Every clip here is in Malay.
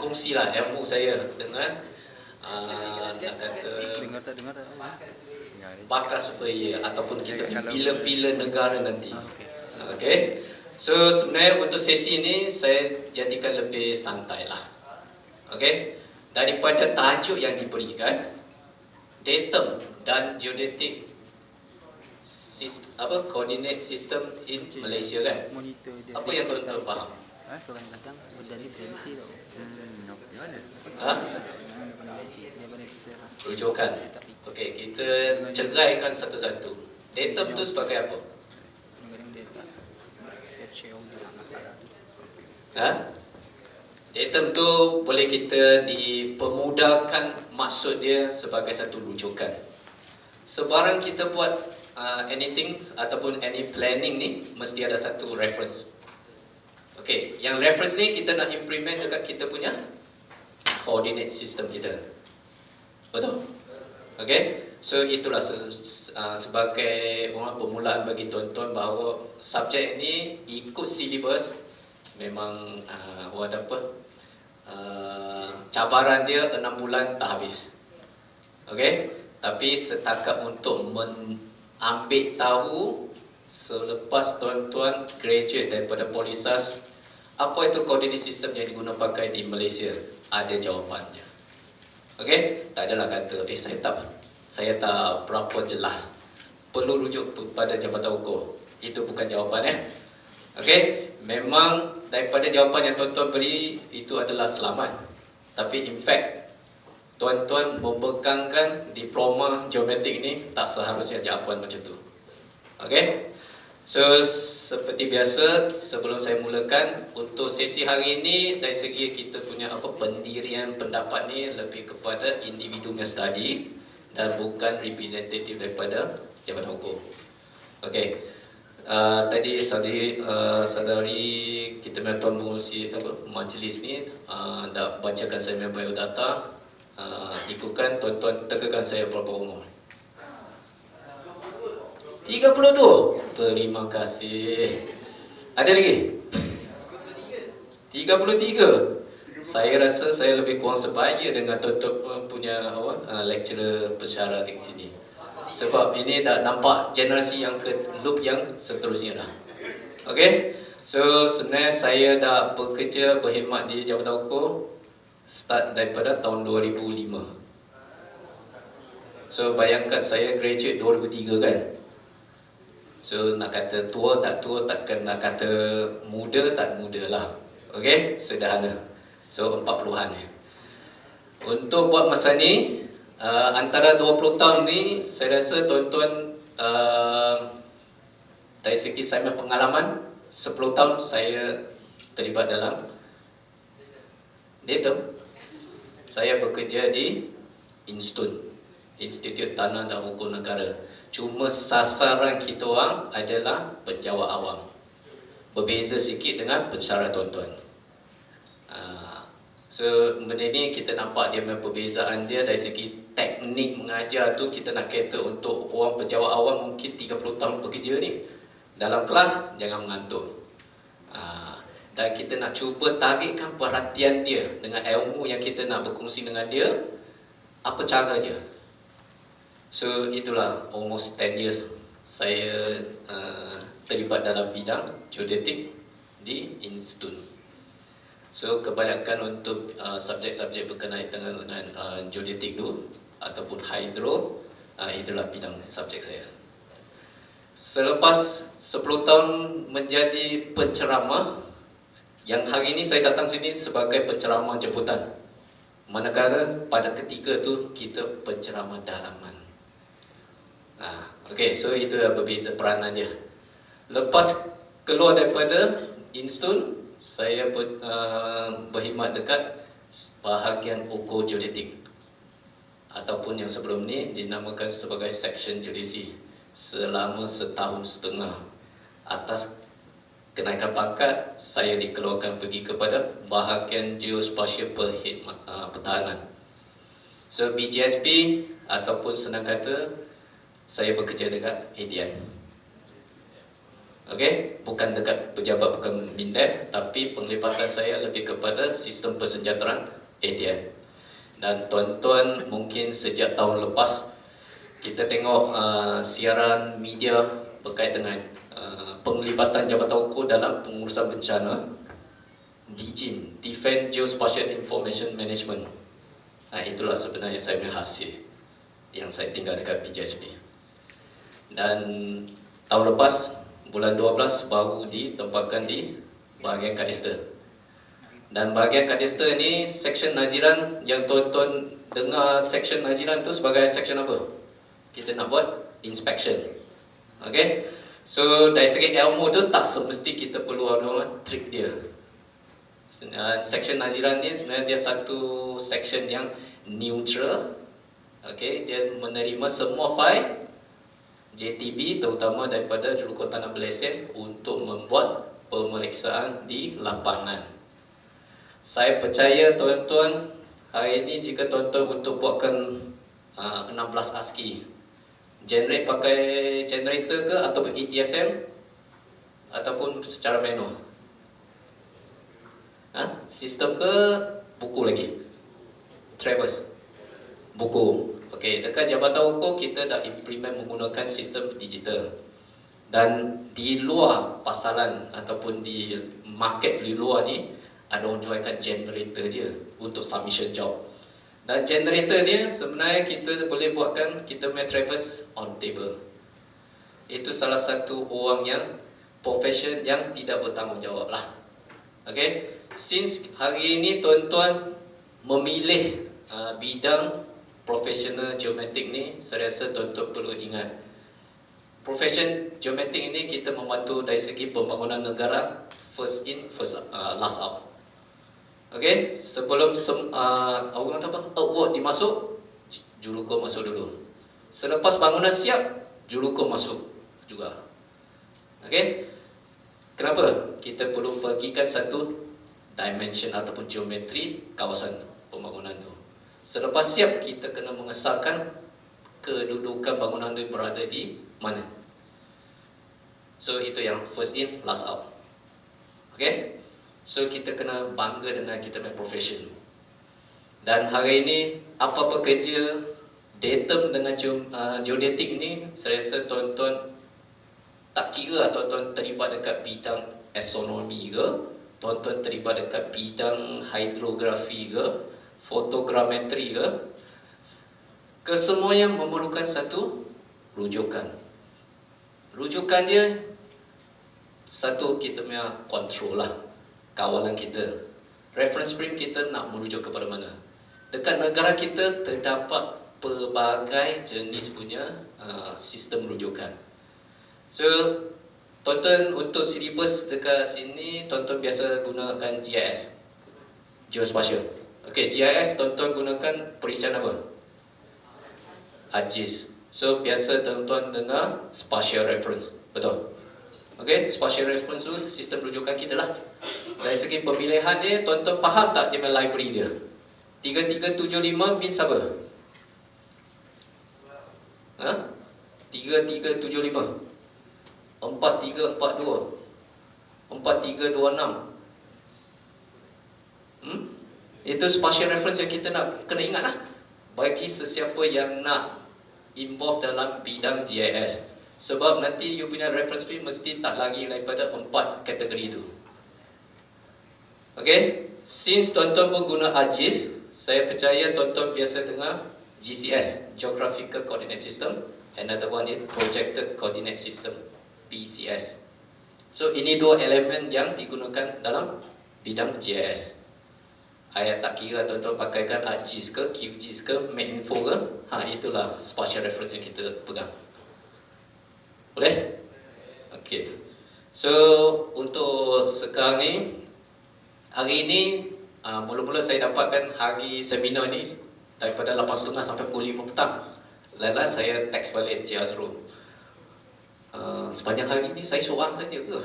berkongsilah ilmu saya dengan nak kata bakal supaya ataupun kita punya pila-pila negara nanti. Okey. So sebenarnya untuk sesi ini saya jadikan lebih santai lah. Okey. Daripada tajuk yang diberikan, datum dan geodetic coordinate system in Malaysia kan. Apa yang tuan-tuan faham? Rujukan. Okey, kita ceraikan satu-satu. Datum tu sebagai apa? Datum tu boleh kita dipermudahkan maksud dia sebagai satu rujukan. Sebarang kita buat anything ataupun any planning ni mesti ada satu reference. Okey, yang reference ni kita nak implement dekat kita punya coordinate system kita. Betul? Okey. So itulah sebagai permulaan bagi tuan-tuan bahawa subjek ini ikut silibus. Memang cabaran dia 6 bulan tak habis. Okey. Tapi setakat untuk mengambil tahu selepas tuan-tuan graduate daripada Polisas, apa itu coordinate system yang digunakan pakai di Malaysia, ada jawapannya. Okey, tak adalah kata saya tak berapa jelas, perlu rujuk pada Jabatan Hukum. Itu bukan jawapan. Okey, memang daripada jawapan yang tuan-tuan beri itu adalah selamat. Tapi in fact tuan-tuan membekangkan diploma geometrik ni tak seharusnya jawapan macam tu. Okey. So seperti biasa, sebelum saya mulakan untuk sesi hari ini, dari segi kita punya pendirian pendapat ni lebih kepada individu punya study dan bukan representatif daripada Jabatan Hukum. Okey. Tadi saudari kita punya tuan pengurusi majlis ni dah bacakan saya punya biodata. Ikutkan tuan-tuan tekankan saya berapa umur. 32. Terima kasih. Ada lagi? 33. Saya rasa saya lebih kurang sebaya dengan tuan-tuan punya lecturer pensyarah di sini. Sebab ini dah nampak generasi yang loop yang seterusnya dah. Okey. So sebenarnya saya dah bekerja berkhidmat di Jabatan Hukum start daripada tahun 2005. So bayangkan saya graduate 2003 kan. So nak kata tua tak tua, takkan nak kata muda tak muda lah. Okey, sederhana. So 40-an. Untuk buat masa ni antara 20 tahun ni saya rasa tuan-tuan dari segi saya punya pengalaman 10 tahun saya terlibat dalam datum. Saya bekerja di Institut Tanah dan Hukum Negara. Cuma sasaran kita orang adalah penjawat awam. Berbeza sikit dengan pensyarah tuan-tuan. So benda ni kita nampak dia punya perbezaan dia dari segi teknik mengajar tu. Kita nak kata untuk orang penjawat awam mungkin 30 tahun bekerja ni. Dalam kelas jangan mengantuk. Dan kita nak cuba tarikkan perhatian dia dengan ilmu yang kita nak berkongsi dengan dia. Apa cara dia? So itulah almost 10 years saya terlibat dalam bidang geodetik di institut. So kebanyakan untuk subjek-subjek berkenaan dengan geodetik tu ataupun hidro, itulah bidang subjek saya. Selepas 10 tahun menjadi penceramah, yang hari ini saya datang sini sebagai penceramah jemputan. Manakala pada ketika tu kita penceramah dalaman. Okey, so itu berbeza peranan dia. Lepas keluar daripada institut, saya berkhidmat dekat bahagian ukur geodetik ataupun yang sebelum ni dinamakan sebagai section geodesi selama setahun setengah. Atas kenaikan pangkat, saya dikeluarkan pergi kepada bahagian geospatial pertahanan. So BGSP ataupun senang kata saya bekerja dekat ADN. Okey, bukan dekat pejabat, bukan MINDEF, tapi penglibatan saya lebih kepada sistem persejahteraan ATM. Dan tuan-tuan mungkin sejak tahun lepas kita tengok siaran media berkait dengan penglibatan Jabatan Ukur dalam pengurusan bencana, DGIM, Defence Geospatial Information Management. Itulah sebenarnya saya punya hasil yang saya tinggal dekat PJSP. Dan tahun lepas, bulan 12 baru ditempatkan di bahagian Kadista. Dan bahagian Kadista ni, seksyen naziran yang tuan-tuan dengar seksyen naziran tu sebagai seksyen apa? Kita nak buat inspection. Okay? So dari segi ilmu tu tak semesti kita perlu ada trik dia. Seksyen naziran ni sebenarnya dia satu seksyen yang neutral. Okay? Dia menerima semua fail JTB terutama daripada Jurukutantan Malaysia untuk membuat pemeriksaan di lapangan. Saya percaya tuan-tuan, hari ini jika tuan-tuan untuk buatkan 16 ASCII, generate pakai generator ke ataupun ETSM ataupun secara manual? Sistem ke buku lagi? Traverse? Buku. Okey, dekat Jabatan Ukur kita dah implement menggunakan sistem digital. Dan di luar pasaran ataupun di market di luar ni, ada orang jualkan generator dia untuk submission job. Dan generator dia sebenarnya kita boleh buatkan kita punya Traverse on table. Itu salah satu orang yang profession yang tidak bertanggungjawab lah. Okay? Since hari ini tuan-tuan memilih bidang profesional geometrik ni, saya rasa tuan-tuan perlu ingat, profession geometrik ini kita membantu dari segi pembangunan negara, first in, last out. Okay, sebelum orang kata apa, award dimasuk, Juruko masuk dulu. Selepas bangunan siap, Juruko masuk juga. Okay, kenapa? Kita perlu bagikan satu dimension ataupun geometri kawasan pembangunan tu. Selepas siap, kita kena mengesahkan kedudukan bangunan itu berada di mana. So itu yang first in, last out. Okay. So kita kena bangga dengan kita punya profession. Dan hari ini apa-apa kerja datum dengan geodetik ni, saya rasa tuan-tuan tak kira tuan-tuan terlibat dekat bidang astronomi ke, tuan-tuan terlibat dekat bidang hidrografi ke, fotogrametri ke, kesemuanya memerlukan satu rujukan. Rujukan dia satu, kita punya control lah, kawalan kita. Reference frame kita nak merujuk kepada mana. Dekat negara kita terdapat pelbagai jenis punya sistem rujukan. So tuan-tuan untuk silibus dekat sini, tuan-tuan biasa gunakan GIS, Geospatial. Okay, GIS tuan-tuan gunakan perisian apa? ArcGIS. So biasa tuan-tuan dengar spatial reference, betul? Okay, spatial reference tu sistem rujukan kita lah. Dari segi pemilihan dia, tuan-tuan faham tak dia punya library dia? 3375 means apa? 3375, 4342, 4326. Itu spatial reference yang kita nak kena ingat lah, bagi sesiapa yang nak involve dalam bidang GIS. Sebab nanti you punya reference frame mesti tak lagi daripada 4 kategori itu. Okay, since tuan-tuan pun guna ArcGIS, saya percaya tuan-tuan biasa dengar GCS, Geographical Coordinate System. Another one is Projected Coordinate System, PCS. So ini dua elemen yang digunakan dalam bidang GIS. Ayat tak kira tuan-tuan pakaikan ArcGIS ke, QGIS ke, MapInfo ke, itulah spatial reference yang kita pegang. Boleh? Okay. So untuk sekarang ni, hari ini mula-mula saya dapatkan hari seminar ni daripada 8.30 sampai pukul 5 petang. Lalu saya teks balik Cik Azrul, sepanjang hari ni saya seorang saja ke?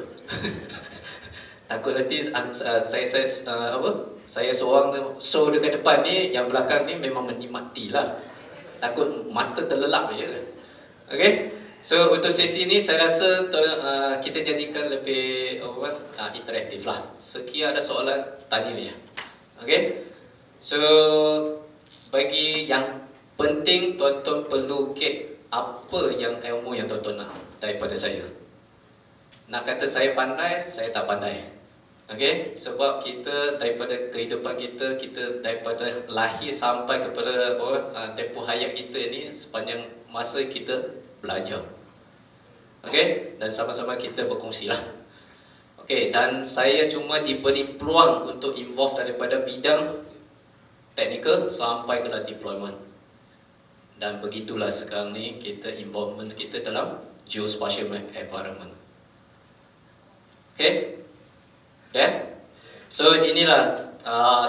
Takut nanti saya seorang show dekat depan ni, yang belakang ni memang menikmati lah. Takut mata terlelap je. Okay. So untuk sesi ni saya rasa kita jadikan lebih interaktif lah. Sekiranya ada soalan, tanya ya. Okay. So bagi yang penting, tuan-tuan perlu apa yang ilmu yang tuan-tuan nak daripada saya. Nak kata saya pandai, saya tak pandai. Okey, sebab kita daripada kehidupan kita daripada lahir sampai kepada tempoh hayat kita ni, sepanjang masa kita belajar. Okey, dan sama-sama kita berkongsilah. Okey, dan saya cuma diberi peluang untuk involve daripada bidang teknikal sampai ke deployment. Dan begitulah sekarang ni kita involvement kita dalam geospatial environment. Okey. So inilah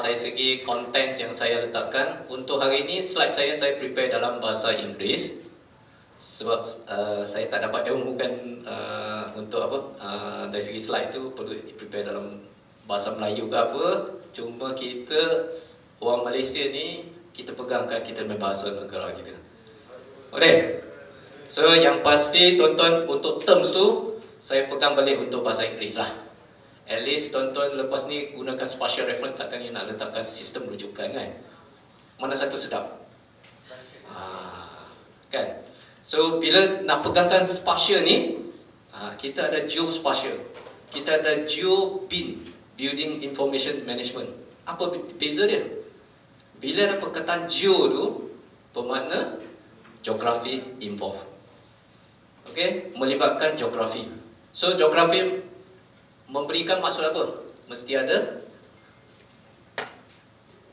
dari segi konten yang saya letakkan. Untuk hari ini slide saya prepare dalam bahasa Inggeris. Sebab saya tak dapat ilmu kan untuk dari segi slide tu perlu prepare dalam bahasa Melayu ke apa. Cuma kita orang Malaysia ni kita pegangkan kita punya bahasa negara kita. Okey. So yang pasti tuan-tuan untuk terms tu saya pegang balik untuk bahasa Inggeris lah. At least tuan-tuan lepas ni gunakan spatial reference, takkan you nak letakkan sistem rujukan kan. Mana satu sedap? Kan? So bila nak pegangkan spatial ni, kita ada geospatial, kita ada GeoBIM, Building Information Management. Apa beza dia? Bila ada perkataan geo tu, bermakna geografi involved. Okay? Melibatkan geografi. So geografi memberikan maksud apa? Mesti ada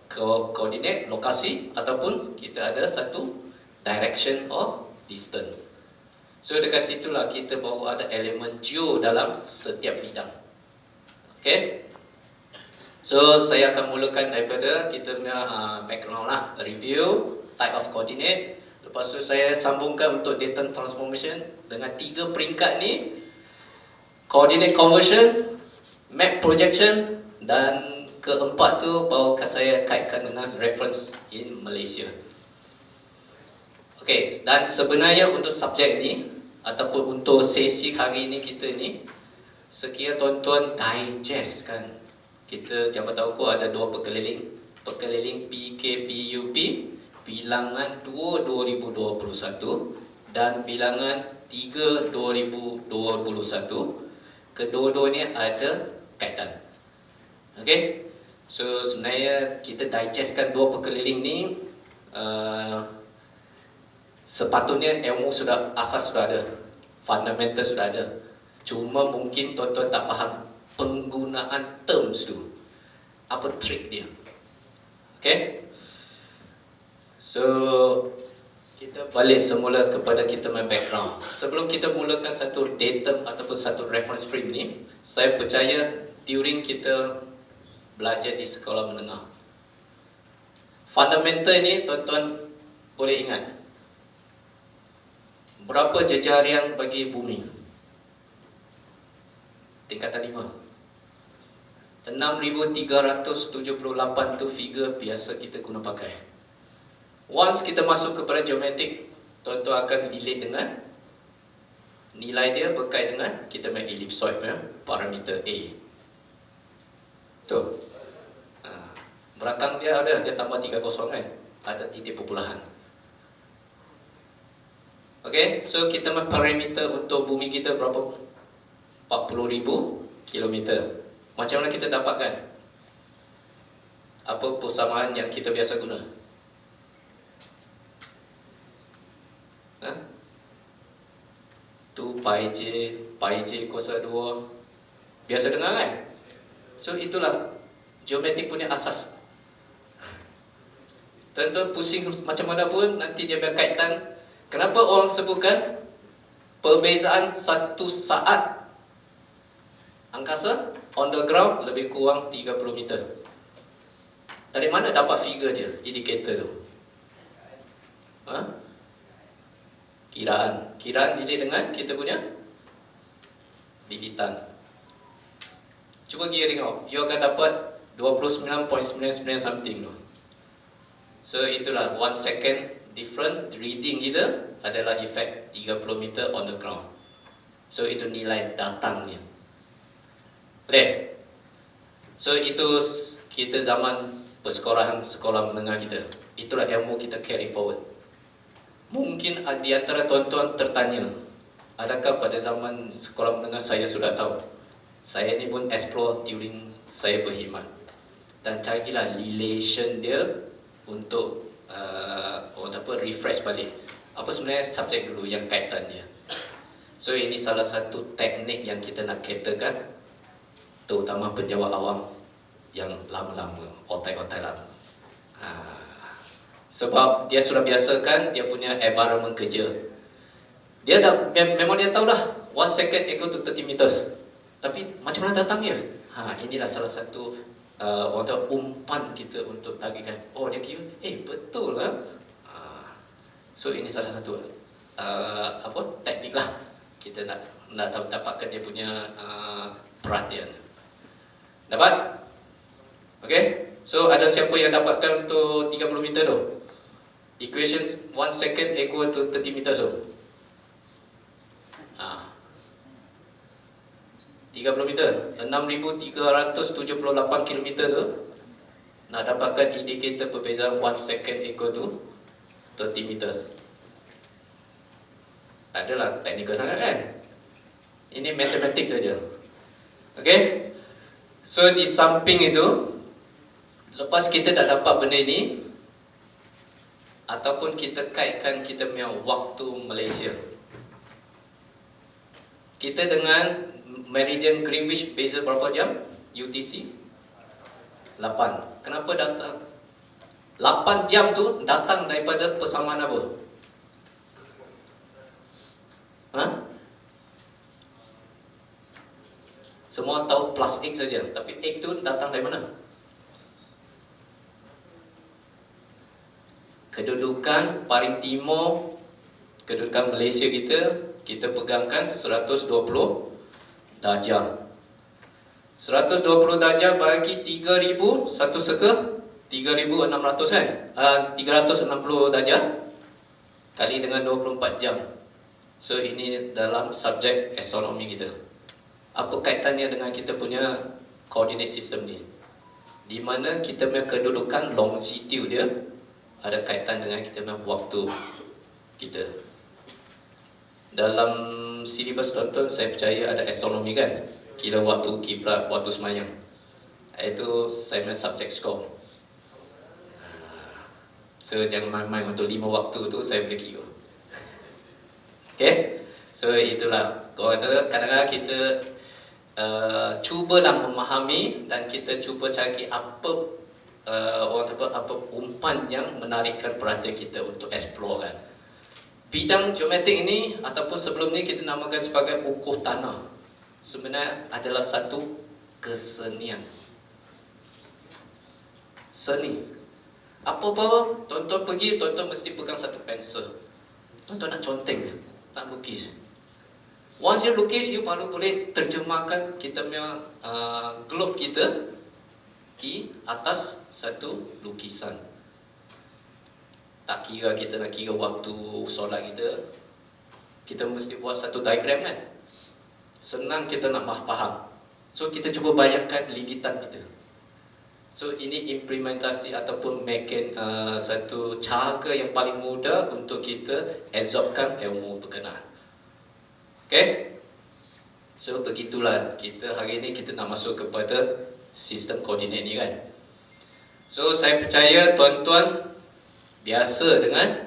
koordinat, lokasi, ataupun kita ada satu direction or distance. So dekat situlah kita baru ada elemen geo dalam setiap bidang. Okay? So saya akan mulakan daripada kita punya background lah, review, type of coordinate. Lepas tu saya sambungkan untuk data transformation dengan 3 peringkat ni. Coordinate conversion, map projection, dan keempat tu baru saya kaitkan dengan reference in Malaysia. Okey, dan sebenarnya untuk subjek ni ataupun untuk sesi hari ini kita ni, sekiranya tuan-tuan digest kan, kita jabatan ukur ada 2 perkeliling PKPUP, bilangan 2 2021 dan bilangan 3 2021. Kedua-dua ni ada kaitan. Okey. So sebenarnya kita digestkan 2 perkeliling ni, sepatutnya ilmu asas sudah ada, fundamental sudah ada. Cuma mungkin tuan-tuan tak faham penggunaan terms tu. Apa trik dia? Okey. So kita balik semula kepada kita punya background. Sebelum kita mulakan satu datum ataupun satu reference frame ni, saya percaya during kita belajar di sekolah menengah, fundamental ni tuan-tuan boleh ingat. Berapa jejarian bagi bumi? Tingkatan 5. 6,378 tu figure biasa kita guna pakai. Once kita masuk kepada geometrik, tuan-tuan akan relate dengan nilai dia berkait dengan kita punya ellipsoid punya parameter A. Tu. Belakang dia tambah 30 kan? Ada titik perpulahan. Okay, so kita punya parameter untuk bumi kita berapa? 40,000 kilometer. Macam mana kita dapatkan? Apa persamaan yang kita biasa guna? 2 pi j kuasa 2. Biasa dengar kan? So itulah geometrik punya asas. Tuan-tuan pusing macam mana pun, nanti dia berkaitan. Kenapa orang sebutkan perbezaan 1 saat angkasa on the ground lebih kurang 30 meter? Dari mana dapat figure dia, indikator tu? Kiraan didik dengan kita punya lilitan. Cuba kira tengok, you akan dapat 29.99 something tu. So itulah 1 second different reading kita adalah efek 30 meter on the ground. So itu nilai datangnya. Boleh? So itu kita zaman persekolahan sekolah menengah kita. Itulah ilmu kita carry forward. Mungkin di antara tuan-tuan tertanya, adakah pada zaman sekolah menengah saya sudah tahu? Saya ni pun explore during saya berkhidmat. Dan carilah relation dia untuk refresh balik. Apa sebenarnya subjek dulu yang kaitan dia. So ini salah satu teknik yang kita nak caterkan, terutama penjawat awam yang lama-lama, otai-otai lama. Sebab dia sudah biasakan dia punya environment kerja. Dia dah memang dia tahu dah 1 second equal to 30 meters. Tapi macam mana datangnya? Inilah salah satu umpan kita untuk tagihkan. Oh dia kira, betul lah. So ini salah satu teknik lah. Kita nak dapatkan dia punya perhatian. Dapat? Okay? So ada siapa yang dapatkan untuk 30 meter tu? Equation 1 second equal to 30 meters tu. 30 meter, 6,378 km tu. Nak dapatkan indikator perbezaan 1 second equal to 30 meters. Tak adalah teknikal sangat kan? Ini matematik saja. Okay? So di samping itu, lepas kita dah dapat benda ini, ataupun kita kaitkan kita punya waktu Malaysia. Kita dengan meridian Greenwich beza berapa jam? UTC 8. Kenapa datang 8 jam tu datang daripada persamaan apa? Semua tahu plus X saja, tapi X tu datang dari mana? Kedudukan paling timur, kedudukan Malaysia kita pegangkan 120 darjah. 120 darjah bagi 3,000, satu circle 3,600 kan? 360 darjah kali dengan 24 jam. So ini dalam subjek astronomi kita. Apa kaitannya dengan kita punya coordinate system ni? Di mana kita punya kedudukan longitude dia ada kaitan dengan kita punya waktu kita. Dalam silibus tonton saya percaya ada astronomi kan? Kira waktu kiblat, waktu semayang. Itu saya punya subjek score. So jangan main-main untuk 5 waktu tu saya boleh kira. Okay? So itulah. Kadang-kadang kita cubalah memahami dan kita cuba cari apa umpan yang menarikkan perhatian kita untuk explore kan. Bidang geometrik ini ataupun sebelum ni kita namakan sebagai ukur tanah, sebenarnya adalah satu kesenian. Seni. Apa-apa tonton pergi, tonton mesti pegang satu pensel. Tonton nak conteng, nak lukis. Once you lukis, you baru boleh terjemahkan kita punya globe kita di atas satu lukisan. Tak kira kita nak kira waktu solat kita mesti buat satu diagram kan. Senang kita nak faham. So kita cuba bayangkan lilitan kita. So ini implementasi ataupun satu cara yang paling mudah untuk kita absorbkan ilmu berkenaan. Okay? So begitulah kita hari ini kita nak masuk kepada sistem koordinat ni kan. So saya percaya tuan-tuan biasa dengan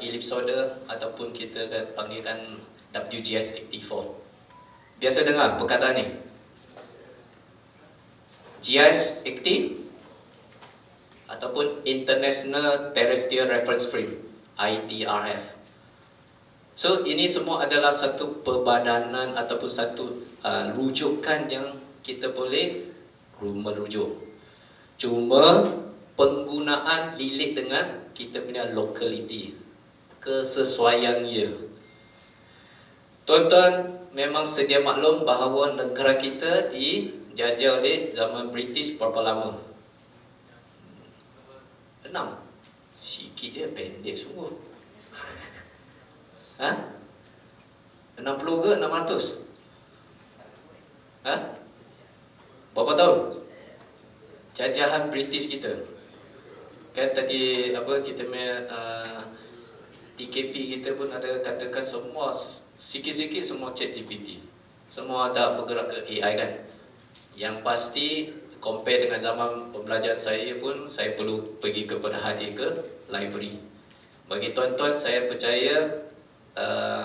ellipsoid ataupun kita panggilkan WGS 84. Biasa dengar perkataan ni. GIS 80 ataupun International Terrestrial Reference Frame, ITRF. So ini semua adalah satu perbadanan ataupun satu rujukan yang kita boleh merujuk. Cuma penggunaan lilit dengan kita punya locality, kesesuaiannya. Tuan-tuan memang sedia maklum bahawa negara kita dijajah oleh zaman British berapa lama? 6. Sikit dia pendek sungguh. Ha? 60 ke 600? Ha? Berapa tahun? Jajahan British kita. Kan tadi apa kita punya TKP kita pun ada katakan semua sikit-sikit semua chat GPT. Semua dah bergerak ke AI kan. Yang pasti compare dengan zaman pembelajaran saya pun, saya perlu pergi kepada hadir ke library. Bagi tuan-tuan, saya percaya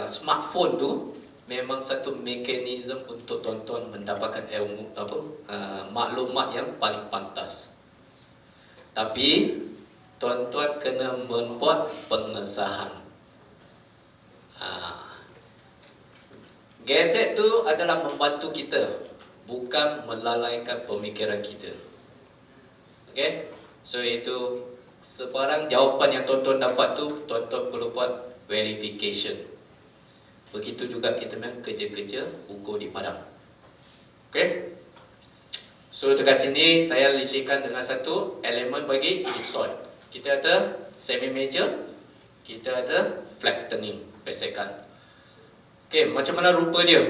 smartphone tu memang satu mekanisme untuk tuan-tuan mendapatkan ilmu maklumat yang paling pantas. Tapi tuan-tuan kena membuat pengesahan. Gadget tu adalah membantu kita, bukan melalaikan pemikiran kita. Okay? So itu sebarang jawapan yang tuan-tuan dapat tu, tuan-tuan perlu buat verification. Begitu juga kita memang kerja-kerja ukur di padang. Okay? So dekat sini saya lilitkan dengan satu elemen bagi ellipsoid. Kita ada semi-major, kita ada flattening, pesekan. Okay, macam mana rupa dia?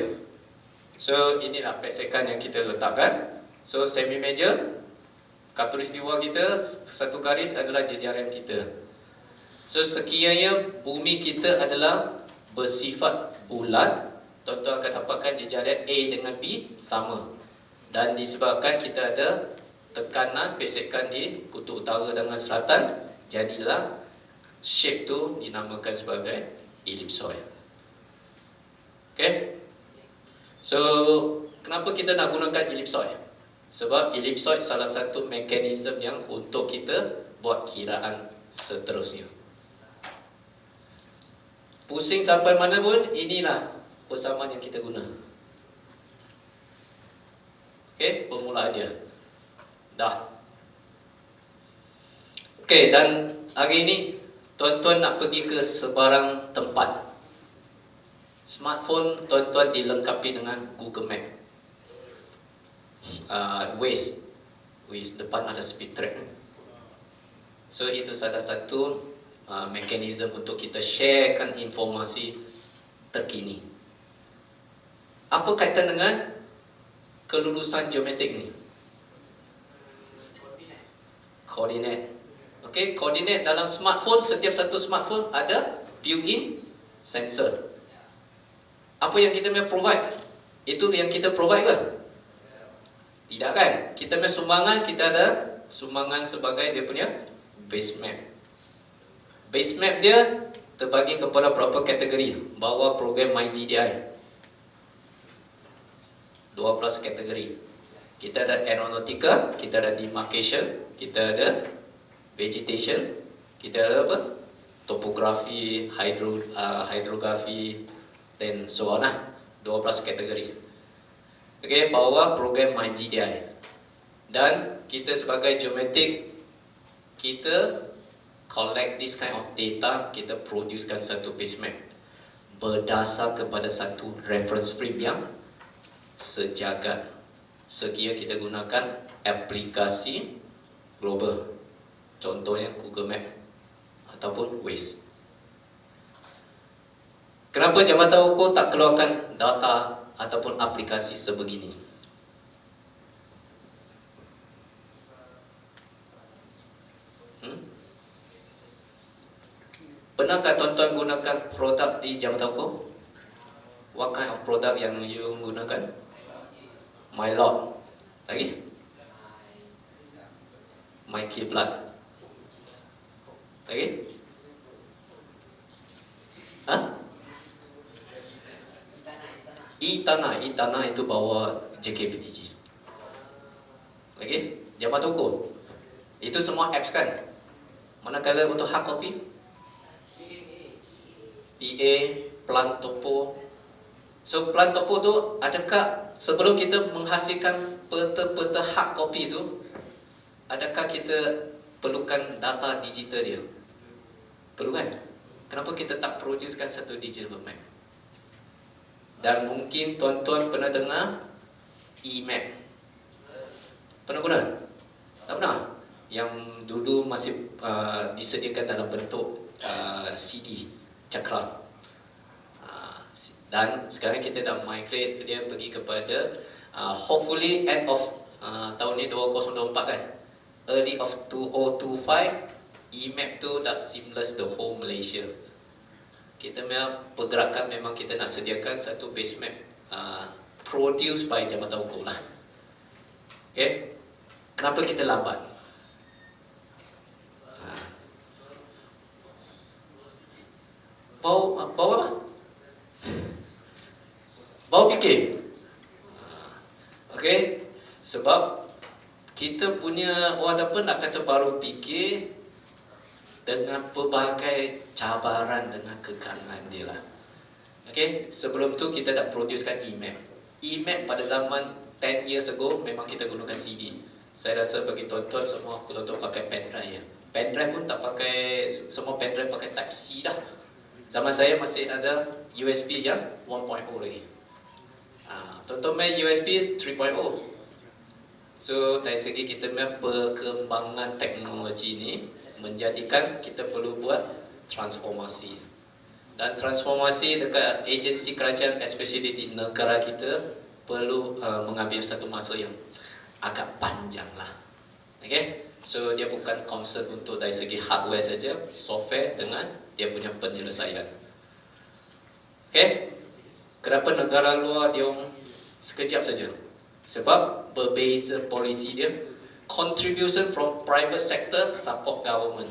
So inilah pesekan yang kita letakkan. So semi-major, khatulistiwa kita satu garis adalah jejaring kita. So sekiranya bumi kita adalah bersifat bulat, tuan-tuan akan dapatkan jejaring A dengan B sama. Dan disebabkan kita ada tekanan pesekan di kutub utara dengan selatan, jadilah shape tu dinamakan sebagai ellipsoid. Okay? So kenapa kita nak gunakan ellipsoid? Sebab ellipsoid salah satu mekanisme yang untuk kita buat kiraan seterusnya. Pusing sampai mana pun, inilah persamaan yang kita guna. Okay, permulaan dia. Dah. Okay, dan hari ini tuan-tuan nak pergi ke sebarang tempat. Smartphone tuan-tuan dilengkapi dengan Google Map, Waze, depan ada speed track. So itu salah satu mekanisme untuk kita sharekan informasi terkini. Apa kaitan dengan kelulusan geometrik ni? Koordinat. Okay, koordinat dalam smartphone, setiap satu smartphone ada built-in sensor. Apa yang kita punya provide? Itu yang kita provide ke? Tidak kan? Kita punya sumbangan, kita ada sumbangan sebagai dia punya base map. Base map dia terbagi kepada berapa kategori bawah program MyGDI. 12 kategori. Kita ada aeronautica, kita ada demarcation, kita ada vegetation, kita ada apa? Topografi, hydrography, dan so on lah. 12 kategori. Okay, bawah program MyGDI. Dan kita sebagai geometrik, kita collect this kind of data, kita producekan satu base map berdasar kepada satu reference frame yang sejagat. Sekiranya kita gunakan aplikasi global, contohnya Google Map ataupun Waze. Kenapa Jabatan Ukur tak keluarkan data ataupun aplikasi sebegini? Pernahkah tuan-tuan gunakan produk di Jabatan Ukur? What kind of product yang you gunakan? MyLot. Lagi? MyKiblat. Lagi? Hah? E-Tanah itu bawa JKPTG. Lagi? Jabatan Ukur. Itu semua apps kan? Manakala untuk hard copy? PA, Plan Topo. So Plan Topo tu, adakah sebelum kita menghasilkan peta-peta hard copy tu, adakah kita perlukan data digital dia? Perlu kan? Kenapa kita tak producekan satu digital map? Dan mungkin tuan-tuan pernah dengar E-Map. Pernah guna? Tak pernah? yang dulu masih disediakan dalam bentuk CD cakram. Dan sekarang kita dah migrate dia pergi kepada hopefully end of tahun ni 2024 kan, early of 2025 EMAP tu dah seamless the whole Malaysia. Kita memang pergerakan memang kita nak sediakan satu base map produced by Jabatan Hukum lah. Okay, kenapa kita lambat? Bau apa? Bau fikir. Okay, sebab kita punya orang apa nak kata baru fikir dengan pelbagai cabaran dengan kekangan dia lah. Okay, sebelum tu kita dah producekan EMAP. EMAP pada zaman 10 years ago memang kita gunakan CD. Saya rasa bagi tuan-tuan semua tuan-tuan pakai pendrive ya. Pendrive pun tak pakai, semua pendrive pakai type C dah. Zaman saya masih ada USB yang 1.0 lagi. Tuan-tuan main USB 3.0. So dari segi kita main perkembangan teknologi ni menjadikan kita perlu buat transformasi. Dan transformasi dekat agensi kerajaan, especially di negara kita, perlu mengambil satu masa yang agak panjang lah. Okay? So dia bukan concern untuk dari segi hardware saja, software dengan dia punya penyelesaian. Okay? Kenapa negara luar dia sekejap saja? Sebab berbeza polisi dia. Contribution from private sector support government.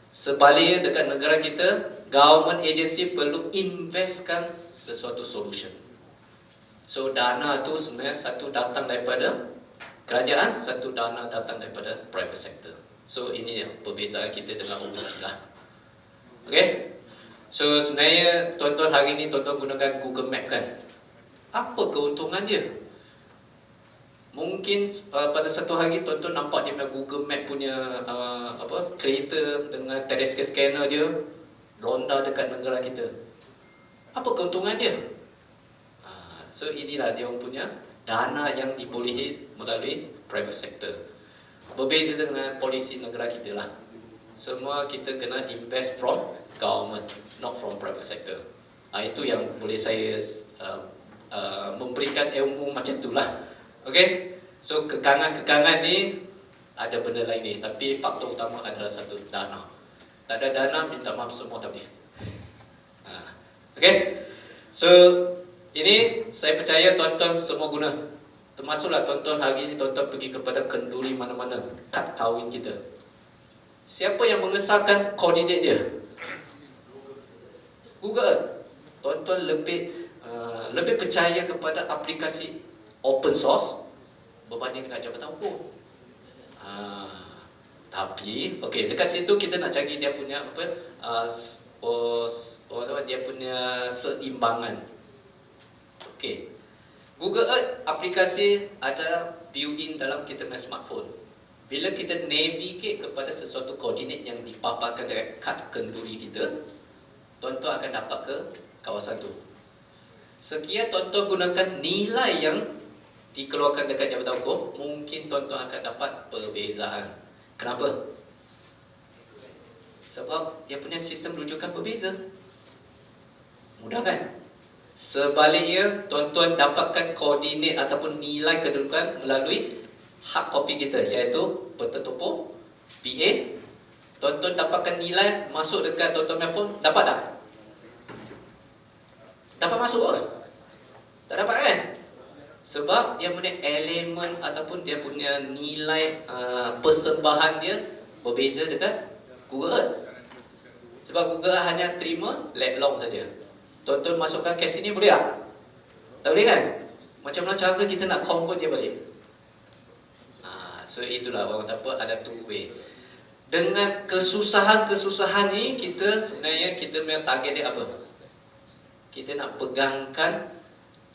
Sebaliknya dekat negara kita, government agency perlu investkan sesuatu solution. So dana tu sebenarnya satu datang daripada kerajaan, satu dana datang daripada private sector. So ini yang perbezaan kita dengan overseas lah. Okay? So sebenarnya tuan-tuan hari ni tuan-tuan gunakan Google Map kan? Apa keuntungan dia? Mungkin pada satu hari tuan-tuan nampak dia punya Google Map punya kereta dengan terrestrial scanner dia ronda dekat negara kita. Apa keuntungan dia? So inilah dia punya dana yang dibolehi melalui private sector. Berbeza dengan polisi negara kita lah. Semua kita kena invest from government, not from private sector. Itu yang boleh saya memberikan ilmu macam itulah. Okay, so kekangan-kekangan ni ada benda lain ni, tapi faktor utama adalah satu, dana. Tak ada dana, minta maaf semua tak boleh. Okay, so ini saya percaya tuan-tuan semua guna. Termasuklah tuan-tuan hari ini tuan-tuan pergi kepada kenduri mana-mana, kad kahwin kita. Siapa yang mengesahkan koordinat dia? Google Earth. Tuan-tuan lebih percaya kepada aplikasi open source berbanding dengan Jabatan Hukum. Tapi okey, dekat situ kita nak cari dia punya dia punya seimbangan. Okey. Google Earth aplikasi ada built-in dalam kita punya smartphone. Bila kita navigate kepada sesuatu koordinat yang dipaparkan dekat kad kenduri kita, tuan-tuan akan dapat ke kawasan tu. Sekiranya tuan-tuan gunakan nilai yang dikeluarkan dekat Jabatan Hukum, mungkin tuan-tuan akan dapat perbezaan. Kenapa? Sebab dia punya sistem rujukan berbeza. Mudah kan? Sebaliknya, tuan-tuan dapatkan koordinat ataupun nilai kedudukan melalui hard copy kita, iaitu peta topo, PA. Tuan-tuan dapatkan nilai masuk dekat tuan-tuan punya phone, dapat tak? Dapat masuk ke? Tak dapat kan? Sebab dia punya elemen ataupun dia punya nilai persembahan dia berbeza dekat Google Earth. Sebab Google Earth hanya terima leg long saja. Tuan-tuan masukkan ke sini boleh tak? Tak boleh kan? Macam mana cara kita nak convert dia balik? So itulah orang kata apa, ada two way. Dengan kesusahan-kesusahan ni kita sebenarnya kita punya target dia apa? Kita nak pegangkan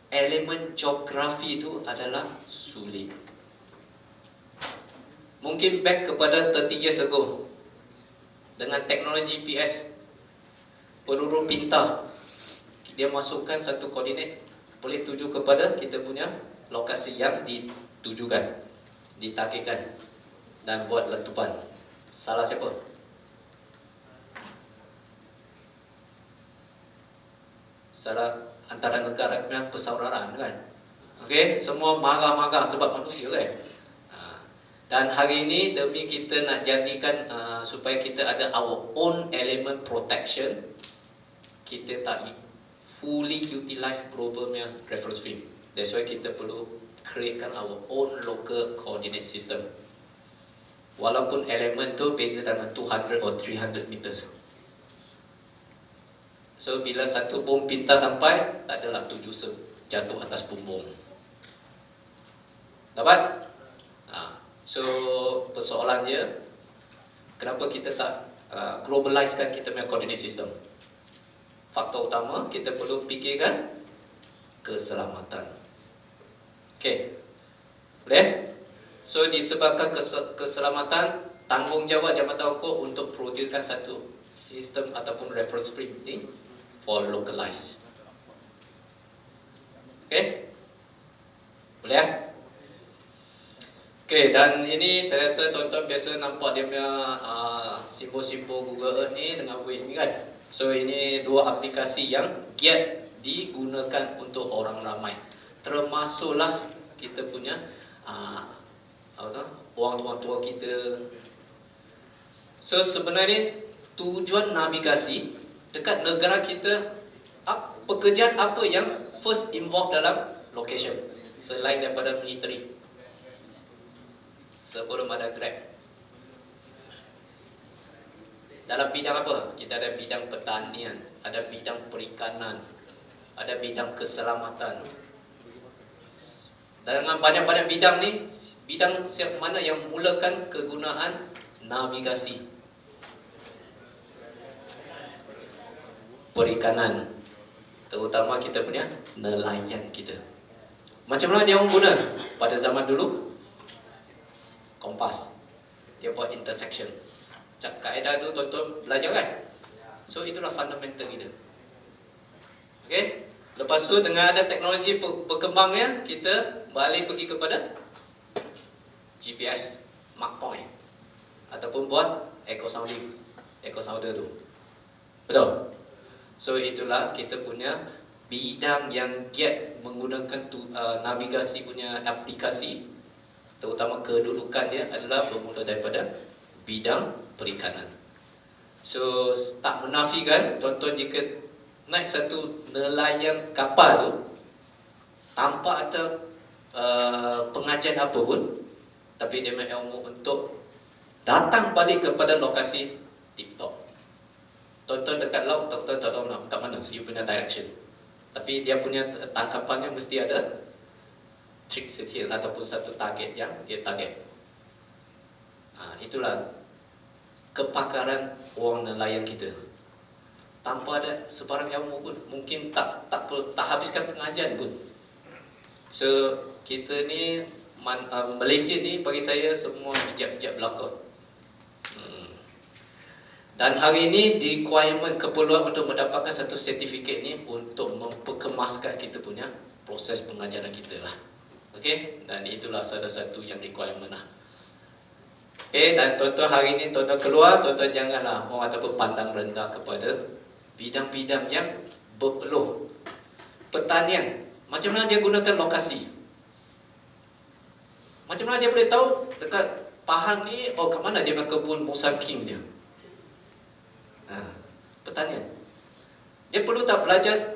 elemen geografi itu adalah sulit. Mungkin back kepada 30 years ago, dengan teknologi GPS, peluru pintar, dia masukkan satu koordinat, boleh tuju kepada kita punya lokasi yang ditujukan, ditargetkan. dan buat letupan. Salah siapa? Salah antara negara punya persaudaraan kan. Okey, semua marah-marah sebab manusia kan. Dan hari ini demi kita nak jadikan supaya kita ada our own element protection, kita tak fully utilize global punya reference frame. That's why kita perlu createkan our own local coordinate system. Walaupun elemen tu beza dalam 200 or 300 meters. So bila satu bom pintar sampai, tak adalah 7 jatuh atas bom. Dapat? So persoalan dia, kenapa kita tak globalizekan kita punya coordinate system? Faktor utama, kita perlu fikirkan keselamatan. Okey, boleh? So disebabkan keselamatan, tanggungjawab Jabatan Hukum untuk producekan satu sistem ataupun reference frame ini for localize. Okey, boleh? Okey, dan ini saya rasa tuan-tuan biasa nampak dia punya simbol-simbol Google Earth ni dengan Waze ni kan. So ini dua aplikasi yang giat digunakan untuk orang ramai. Termasuklah kita punya orang tua kita. So sebenarnya tujuan navigasi dekat negara kita, pekerjaan apa yang first involved dalam location selain daripada military? Sebelum ada Grab. Dalam bidang apa? Kita ada bidang pertanian, ada bidang perikanan, ada bidang keselamatan. Dengan banyak-banyak bidang ni, bidang siap mana yang mulakan kegunaan navigasi? Perikanan. Terutama kita punya nelayan kita. Macam mana dia orang guna? Pada zaman dulu, kompas. Dia buat intersection. Kaedah tu tuan-tuan belajar kan? So itulah fundamental kita. Okey? Lepas tu dengan ada teknologi berkembangnya, kita balik pergi kepada GPS, mark point, ataupun buat echo sounding, echo sounder tu. Betul? So itulah kita punya bidang yang giat menggunakan navigasi punya aplikasi, terutama kedudukan dia adalah bermula daripada bidang perikanan. So tak menafikan tuan-tuan jika naik satu nelayan kapal tu tanpa ada pengajian apa pun, tapi dia punya ilmu untuk datang balik kepada lokasi tip-top. Tuan-tuan dekat laut, tuan-tuan tak tahu nak kat mana, you punya direction. Tapi dia punya tangkapannya mesti ada trik setil ataupun satu target yang dia target. Itulah kepakaran orang nelayan kita. Tanpa ada sebarang ilmu pun, mungkin tak habiskan pengajian pun. So kita ni Malaysia ni bagi saya semua bijak-bijak belaka. Dan hari ini requirement keperluan untuk mendapatkan satu sertifikat ni untuk memperkemaskan kita punya proses pengajaran kita lah. Okey, dan itulah salah satu yang requirement lah. Okey, dan tuan-tuan hari ini tuan-tuan keluar, tuan-tuan janganlah orang ataupun pandang rendah kepada bidang-bidang yang berpeluh. Pertanian, macam mana dia gunakan lokasi? Macam mana dia boleh tahu dekat Pahang ni, kat mana dia punya kebun Musang King dia? Pertanian. Dia perlu tak belajar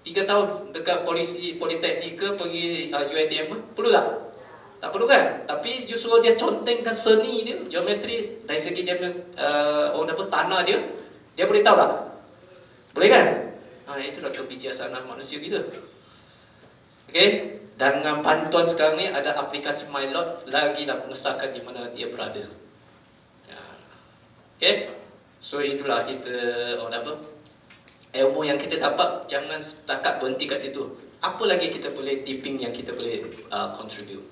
3 tahun dekat politeknik ke pergi UiTM? Perlu tak? Tak perlu kan? Tapi you suruh dia contengkan seni dia, geometri dari segi dia orang apa tanah dia, dia boleh tahu tak? Boleh kan? Itulah kebijaksanaan manusia kita. Okey, dengan bantuan sekarang ni ada aplikasi MyLot, lagi dah mengesahkan di mana dia berada. Okey. So itulah kita ilmu yang kita dapat, jangan setakat berhenti kat situ. Apa lagi kita boleh tipping yang kita boleh contribute.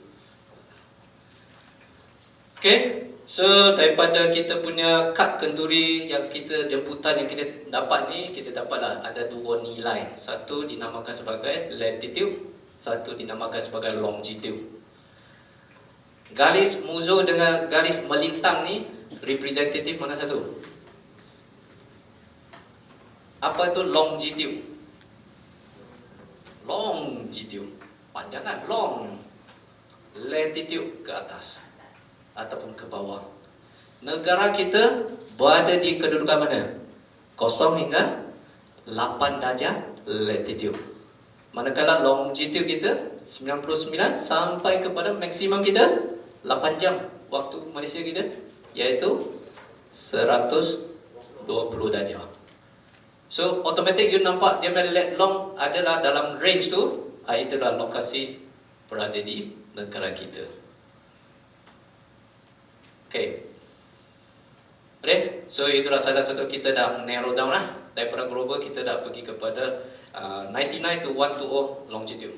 Okay, so daripada kita punya kad kenduri yang kita jemputan yang kita dapat ni, kita dapatlah ada 2 nilai. Satu dinamakan sebagai latitude, satu dinamakan sebagai longitude. Garis muzo dengan garis melintang ni representatif mana satu? Apa itu longitude? Longitude, panjangan long. Latitude ke atas ataupun ke bawah. Negara kita berada di kedudukan mana? 0 hingga 8 darjah latitude. Manakala longitude kita 99 sampai kepada maksimum kita 8 jam waktu Malaysia kita, iaitu 120 darjah. So automatic you nampak dia lat long adalah dalam range tu, itulah lokasi berada di negara kita. Okay. Boleh? So itulah salah satu kita dah narrow down lah. Daripada global kita dah pergi kepada 99 to 120 longitude.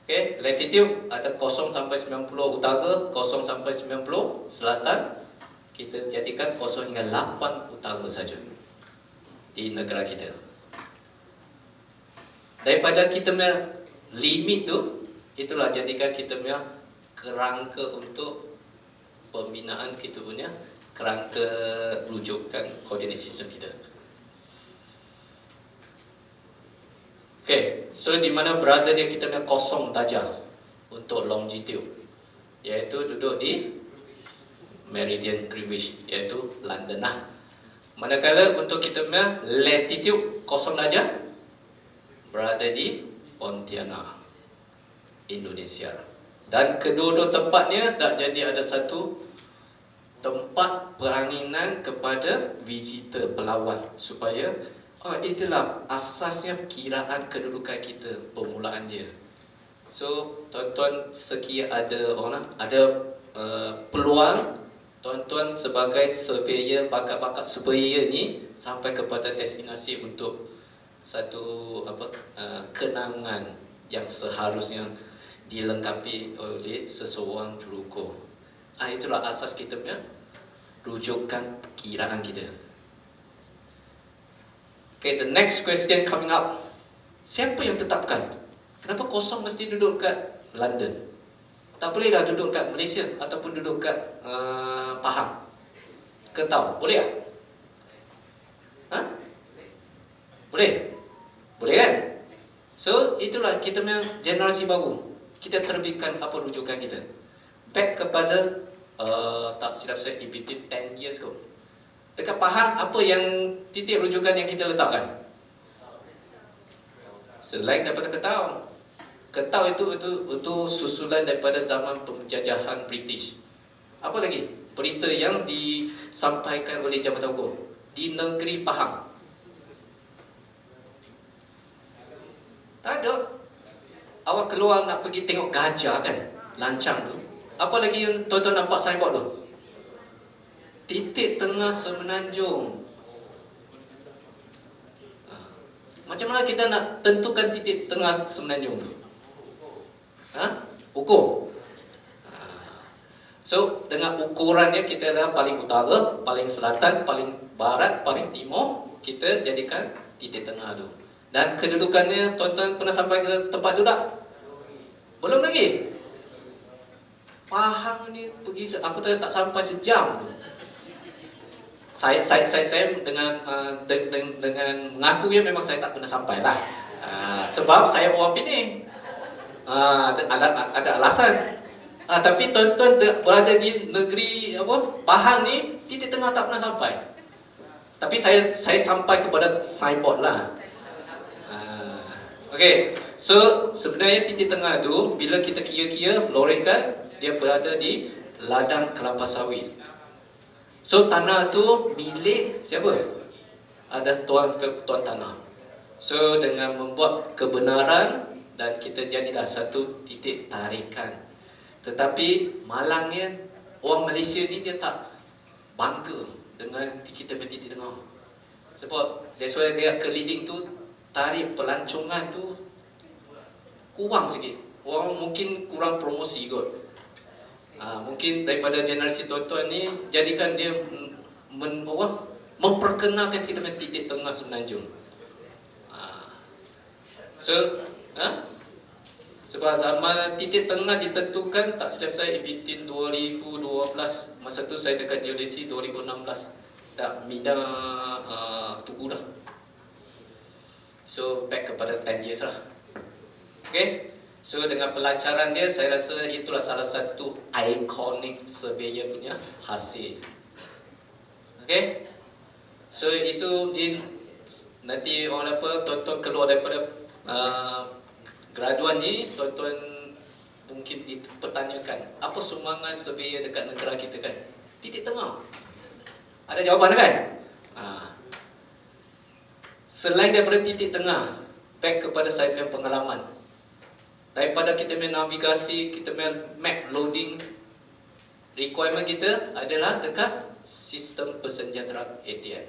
Okay, latitude ada 0 sampai 90 utara, 0 sampai 90 selatan. Kita jadikan 0 hingga 8 utara saja di negara kita. Daripada kita punya limit tu, itulah jadikan kita punya kerangka untuk pembinaan kita punya kerangka rujukan koordinat sistem kita. Okay, so di mana berada dia kita punya 0 darjah untuk longitude, iaitu duduk di meridian Greenwich, iaitu London lah. Manakala untuk kita punya latitude 0 darjah berada di Pontianak, Indonesia. Dan kedua-dua tempatnya tak jadi ada satu tempat peranginan kepada visitor pelawat, supaya itulah asasnya kiraan kedudukan kita, permulaan dia. So tuan-tuan sekiranya ada peluang, tuan-tuan sebagai surveyor, bakat-bakat surveyor ni sampai kepada destinasi untuk satu kenangan yang seharusnya dilengkapi oleh seseorang juruko. Itulah asas kita punya rujukan perkiraan kita. Okay, the next question coming up. Siapa yang tetapkan? Kenapa 0 mesti duduk kat London? Tak bolehlah duduk kat Malaysia ataupun duduk kat Pahang, Ketau? Boleh tak? Ha? Boleh? Boleh kan? So itulah kita punya generasi baru. Kita terbitkan apa rujukan kita. Back kepada tak silap saya between 10 years ago. Dekat Pahang, apa yang titik rujukan yang kita letakkan? Selain daripada Ketau. Ketau itu susulan daripada zaman penjajahan British. Apa lagi? Berita yang disampaikan oleh Jabatan Hukum di negeri Pahang. Tak ada. Awak keluar nak pergi tengok gajah kan? Lancang tu. Apa lagi yang tuan-tuan nampak signboard tu? Titik tengah semenanjung. Macam mana kita nak tentukan titik tengah semenanjung tu? Ukur. So dengan ukurannya kita dah paling utara, paling selatan, paling barat, paling timur, kita jadikan titik tengah tu. Dan kedudukannya, tuan-tuan pernah sampai ke tempat tu tak? Belum lagi. Pahang ni pergi, aku tak sampai sejam tu. Saya dengan mengaku ya, memang saya tak pernah sampai lah. Sebab saya orang Penang. Ada alasan. Tapi tuan-tuan berada di negeri Pahang ni, titik tengah tak pernah sampai. Tapi saya sampai kepada signboard lah. Okay, so sebenarnya titik tengah tu bila kita kira-kira lorekkan, dia berada di ladang kelapa sawit. So tanah tu milik siapa? Ada tuan tanah. So dengan membuat kebenaran, dan kita jadilah satu titik tarikan. Tetapi malangnya orang Malaysia ni dia tak bangga dengan kita bertitik tengah. Sebab that's why dia keliling tu, tarikh pelancongan tu kurang sikit. Orang mungkin kurang promosi kot. Mungkin daripada generasi tuan-tuan ni, jadikan dia memperkenalkan kita punya titik tengah semenanjung. So Sebab zaman titik tengah ditentukan tak silap saya between 2012. Masa tu saya dekat geodesi 2016. Tak minda tugu dah. So back kepada 10 years lah. Okay. So dengan pelancaran dia, saya rasa itulah salah satu iconic surveyor punya hasil. Okay. So itu nanti orang apa, tuan-tuan keluar daripada graduan ni, tuan-tuan mungkin dipertanyakan, apa sumbangan surveyor dekat negara kita kan? Titik tengah. Ada jawapan kan? Selain daripada titik tengah, back kepada saya punya pengalaman. Daripada kita punya navigasi, kita punya map loading, requirement kita adalah dekat sistem persenjataan ATM.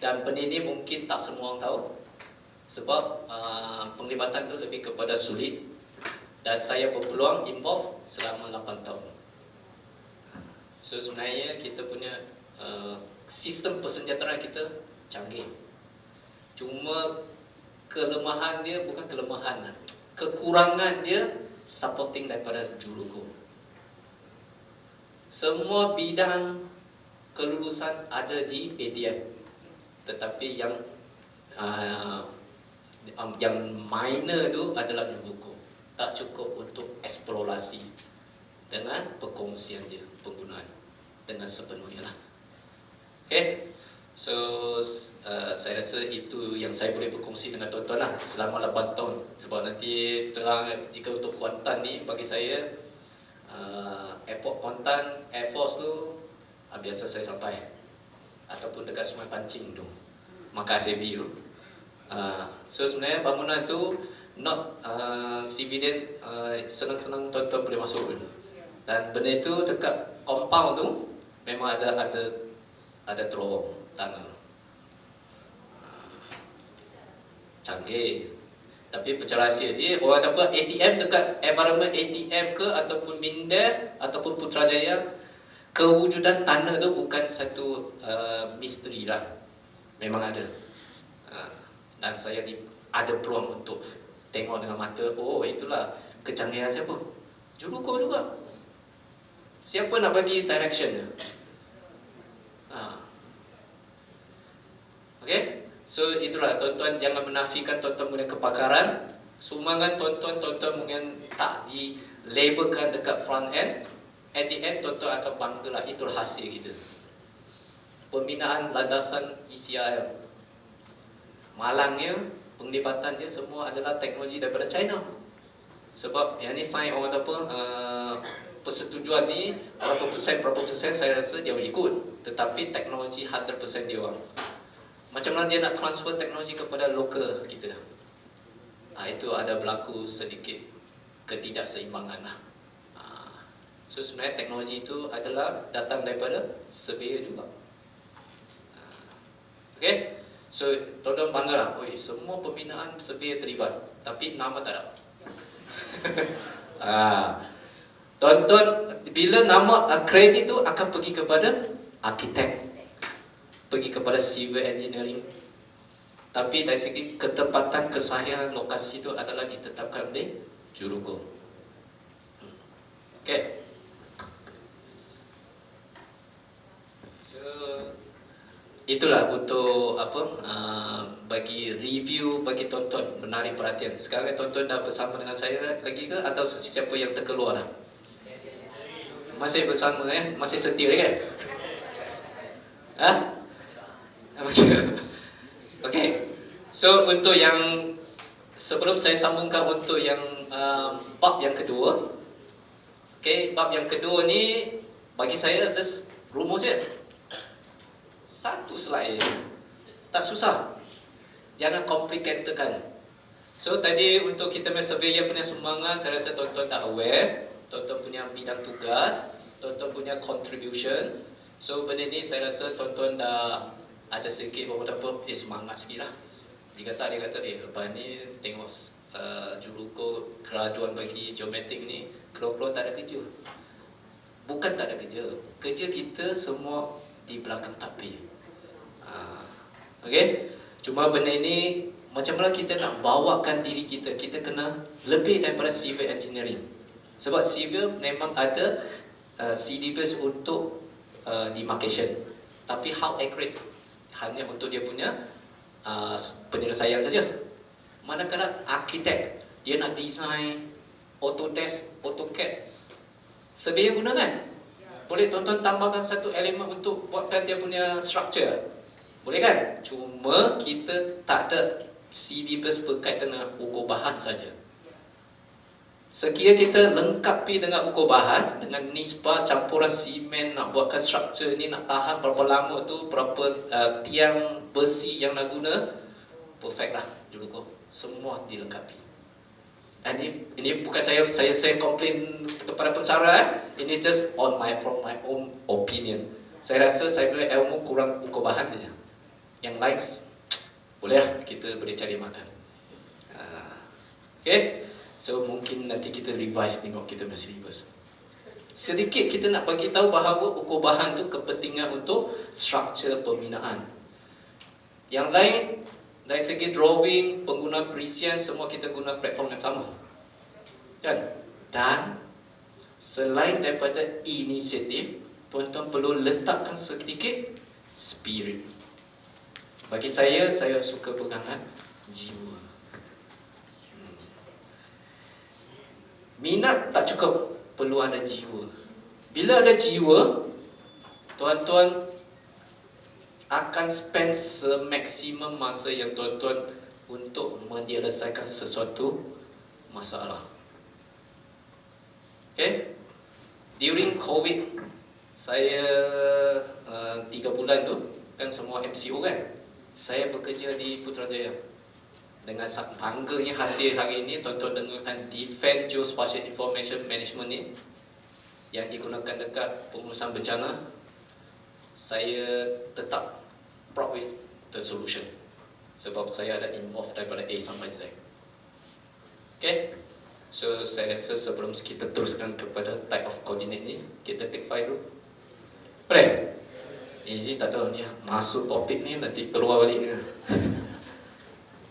Dan benda ini mungkin tak semua orang tahu. Sebab penglibatan tu lebih kepada sulit. Dan saya berpeluang involve selama 8 tahun. So sebenarnya kita punya sistem persenjataan kita canggih. Cuma kelemahan dia, bukan kelemahan, kekurangan dia supporting daripada juruku. Semua bidang kelulusan ada di ATM, tetapi yang minor tu adalah juruku. Tak cukup untuk eksplorasi dengan perkongsian dia, penggunaan dengan sepenuhnya lah. Okay. So saya rasa itu yang saya boleh berkongsi dengan tuan-tuan lah selama 8 tahun. Sebab nanti terang, jika untuk Kuantan ni, bagi saya airport Kuantan, Air Force tu biasa saya sampai, ataupun dekat Sungai Pancing tu, Markas AB tu. So sebenarnya bangunan tu not civilian, senang-senang tuan-tuan boleh masuk. Dan benda itu dekat compound tu memang ada terowong tanah. Canggih. Tapi percarasia dia, orang kata apa, ATM dekat environment ATM ke, ataupun MINDEF, ataupun Putrajaya, kewujudan tanah tu bukan satu misteri lah. Memang ada. Dan saya ada peluang untuk tengok dengan mata, oh itulah kecanggihan siapa? Juruko juga. Siapa nak bagi direction? Okay? So itulah, tuan-tuan jangan menafikan tuan-tuan punya kepakaran. Sumbangan tuan-tuan mungkin tak dilabelkan dekat front end. At the end, tuan-tuan akan banggalah, itulah hasil kita. Pembinaan landasan ECIM, malangnya penglibatan dia semua adalah teknologi daripada China. Sebab yang ni sign orang apa, persetujuan ni berapa persen saya rasa dia ikut. Tetapi teknologi 100% dia orang. Macam mana dia nak transfer teknologi kepada lokal kita? Itu ada berlaku sedikit ketidakseimbangan lah. So sebenarnya teknologi itu adalah datang daripada surveyor juga. Okay? So tuan-tuan banggalah, semua pembinaan surveyor terlibat, tapi nama tak ada. Tuan-tuan, bila nama kredit tu akan pergi kepada arkitek, pergi kepada civil engineering. Tapi dari segi ketepatan, kesahihan lokasi itu adalah ditetapkan oleh juruko. Okay. So itulah untuk apa, bagi review bagi tuan-tuan, menarik perhatian. Sekarang tuan-tuan dah bersama dengan saya lagi ke, atau sesiapa yang terkeluar dah? Masih bersama masih setia kan? Okay. So untuk yang sebelum saya sambungkan untuk yang bab yang kedua. Okay, bab yang kedua ni bagi saya just rumus je. Satu slide je. Tak susah. Jangan complicatedkan. So tadi untuk kita punya surveyor punya sumbangan, saya rasa tuan-tuan dah aware. Tuan-tuan punya bidang tugas, tuan-tuan punya contribution. So benda ni saya rasa tuan-tuan dah ada sedikit semangat sikit lah. Dia kata lepas ni tengok juruko graduan bagi geometrik ni keluar-keluar tak ada kerja. Bukan tak ada kerja, kerja kita semua di belakang tapi. Okay. Cuma benda ini macam mana kita nak bawakan diri kita, kita kena lebih daripada civil engineering. Sebab civil memang ada syllabus untuk demarcation, tapi how accurate hanya untuk dia punya penyelesaian saja. Manakala arkitek dia nak design, Autodesk, AutoCAD, surveyor guna kan? Boleh tuan-tuan tambahkan satu elemen untuk buatkan dia punya structure, boleh kan? Cuma kita tak ada syllabus berkaitan dengan ukur bahan saja. Sekiranya kita lengkapi dengan ukur bahan, dengan nisbah campuran simen, nak buatkan struktur ni nak tahan berapa lama tu, berapa tiang besi yang nak guna, perfect lah dulu. Semua dilengkapi. Dan ini bukan saya komplain kepada pensara, ini just from my own opinion. Saya rasa saya punya ilmu kurang ukur bahan saja. Yang lain boleh lah, kita boleh cari makan. Okay, so mungkin nanti kita revise tengok kita punya syllabus. Sedikit kita nak bagi tahu bahawa ukur bahan tu kepentingan untuk struktur pembinaan. Yang lain dari segi drawing, penggunaan perisian, semua kita guna platform yang sama, kan? Dan selain daripada inisiatif, tuan-tuan perlu letakkan sedikit spirit. Bagi saya suka pegangan jiwa. Minat tak cukup, perlu ada jiwa. Bila ada jiwa, tuan-tuan akan spend semaksimum masa yang tuan-tuan untuk menyelesaikan sesuatu masalah. Okay? During COVID, saya 3 bulan tu kan semua MCO kan, saya bekerja di Putrajaya. Dengan bangganya hasil hari ini, tuan-tuan dengarkan Defense Geospatial Information Management ni yang digunakan dekat pengurusan bencana. Saya tetap proud with the solution sebab saya ada involved daripada A sampai Z. Okay, so saya rasa sebelum kita teruskan kepada type of coordinate ni, kita take file dulu. Boleh? Ini tak tahu ni masuk topik ni nanti keluar balik ke.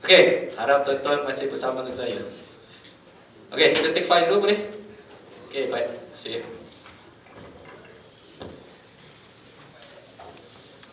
Okay, harap tuan-tuan masih bersama dengan saya. Okay, kita take file dulu boleh? Okay, baik, terima kasih.